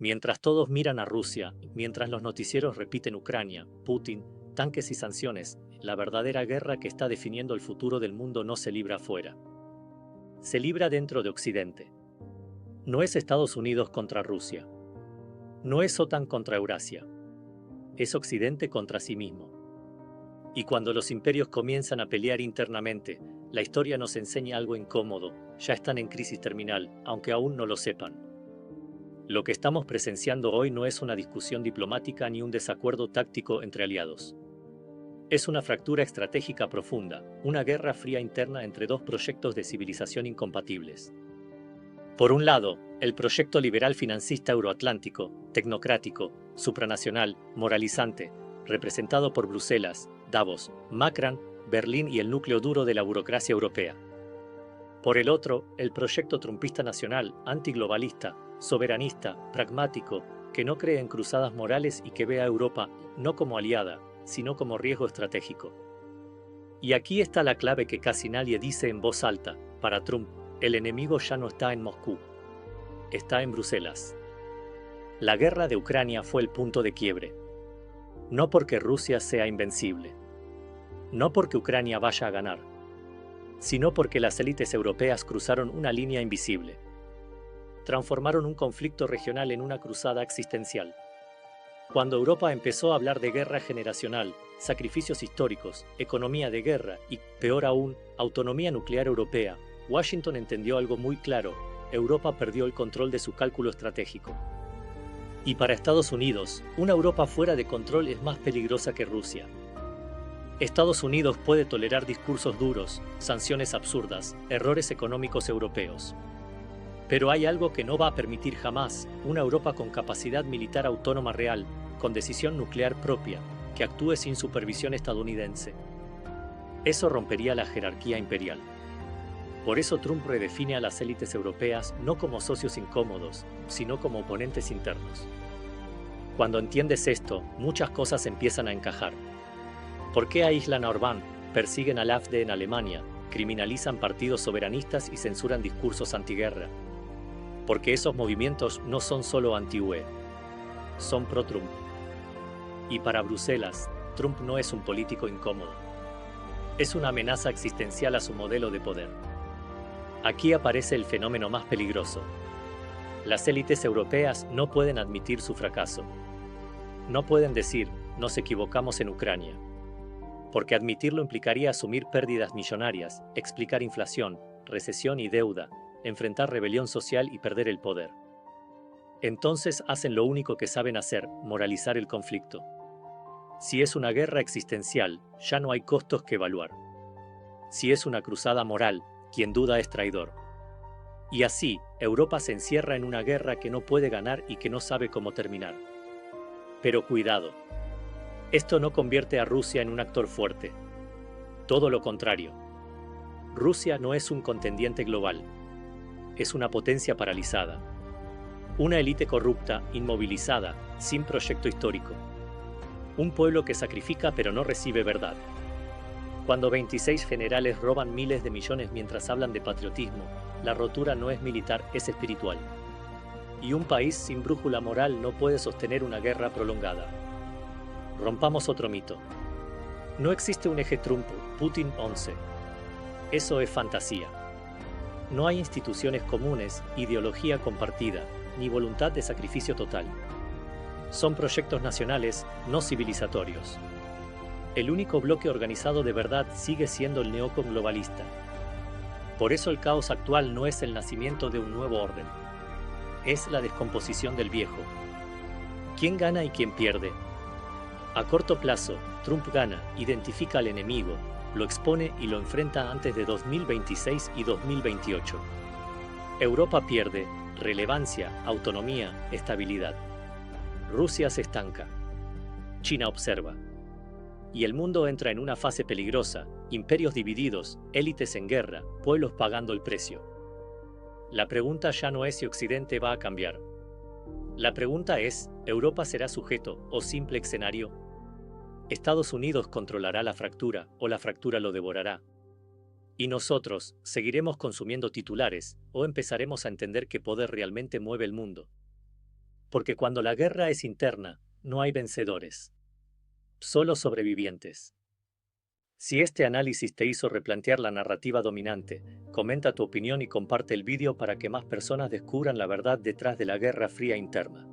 Mientras todos miran a Rusia, mientras los noticieros repiten Ucrania, Putin, tanques y sanciones, la verdadera guerra que está definiendo el futuro del mundo no se libra afuera. Se libra dentro de Occidente. No es Estados Unidos contra Rusia. No es OTAN contra Eurasia. Es Occidente contra sí mismo. Y cuando los imperios comienzan a pelear internamente, la historia nos enseña algo incómodo: ya están en crisis terminal, aunque aún no lo sepan. Lo que estamos presenciando hoy no es una discusión diplomática ni un desacuerdo táctico entre aliados. Es una fractura estratégica profunda, una guerra fría interna entre dos proyectos de civilización incompatibles. Por un lado, el proyecto liberal financista euroatlántico, tecnocrático, supranacional, moralizante, representado por Bruselas, Davos, Macron, Berlín y el núcleo duro de la burocracia europea. Por el otro, el proyecto trumpista nacional, antiglobalista, soberanista, pragmático, que no cree en cruzadas morales y que ve a Europa no como aliada, sino como riesgo estratégico. Y aquí está la clave que casi nadie dice en voz alta: para Trump, el enemigo ya no está en Moscú, está en Bruselas. La guerra de Ucrania fue el punto de quiebre. No porque Rusia sea invencible, no porque Ucrania vaya a ganar, sino porque las élites europeas cruzaron una línea invisible. Transformaron un conflicto regional en una cruzada existencial. Cuando Europa empezó a hablar de guerra generacional, sacrificios históricos, economía de guerra y, peor aún, autonomía nuclear europea, Washington entendió algo muy claro: Europa perdió el control de su cálculo estratégico. Y para Estados Unidos, una Europa fuera de control es más peligrosa que Rusia. Estados Unidos puede tolerar discursos duros, sanciones absurdas, errores económicos europeos. Pero hay algo que no va a permitir jamás: una Europa con capacidad militar autónoma real, con decisión nuclear propia, que actúe sin supervisión estadounidense. Eso rompería la jerarquía imperial. Por eso Trump redefine a las élites europeas no como socios incómodos, sino como oponentes internos. Cuando entiendes esto, muchas cosas empiezan a encajar. ¿Por qué aíslan a Orbán, persiguen al AfD en Alemania, criminalizan partidos soberanistas y censuran discursos antiguerra? Porque esos movimientos no son solo anti-UE, son pro-Trump. Y para Bruselas, Trump no es un político incómodo. Es una amenaza existencial a su modelo de poder. Aquí aparece el fenómeno más peligroso. Las élites europeas no pueden admitir su fracaso. No pueden decir: nos equivocamos en Ucrania. Porque admitirlo implicaría asumir pérdidas millonarias, explicar inflación, recesión y deuda, enfrentar rebelión social y perder el poder. Entonces hacen lo único que saben hacer: moralizar el conflicto. Si es una guerra existencial, ya no hay costos que evaluar. Si es una cruzada moral, quien duda es traidor. Y así, Europa se encierra en una guerra que no puede ganar y que no sabe cómo terminar. Pero cuidado. Esto no convierte a Rusia en un actor fuerte. Todo lo contrario. Rusia no es un contendiente global. Es una potencia paralizada. Una élite corrupta, inmovilizada, sin proyecto histórico. Un pueblo que sacrifica pero no recibe verdad. Cuando 26 generales roban miles de millones mientras hablan de patriotismo, la rotura no es militar, es espiritual. Y un país sin brújula moral no puede sostener una guerra prolongada. Rompamos otro mito. No existe un eje Trump, Putin 11. Eso es fantasía. No hay instituciones comunes, ideología compartida, ni voluntad de sacrificio total. Son proyectos nacionales, no civilizatorios. El único bloque organizado de verdad sigue siendo el neoconglobalista. Por eso el caos actual no es el nacimiento de un nuevo orden. Es la descomposición del viejo. ¿Quién gana y quién pierde? A corto plazo, Trump gana, identifica al enemigo, lo expone y lo enfrenta antes de 2026 y 2028. Europa pierde relevancia, autonomía, estabilidad. Rusia se estanca. China observa. Y el mundo entra en una fase peligrosa: imperios divididos, élites en guerra, pueblos pagando el precio. La pregunta ya no es si Occidente va a cambiar. La pregunta es: ¿Europa será sujeto o simple escenario? ¿Estados Unidos controlará la fractura o la fractura lo devorará? ¿Y nosotros seguiremos consumiendo titulares o empezaremos a entender qué poder realmente mueve el mundo? Porque cuando la guerra es interna, no hay vencedores, solo sobrevivientes. Si este análisis te hizo replantear la narrativa dominante, comenta tu opinión y comparte el vídeo para que más personas descubran la verdad detrás de la Guerra Fría interna.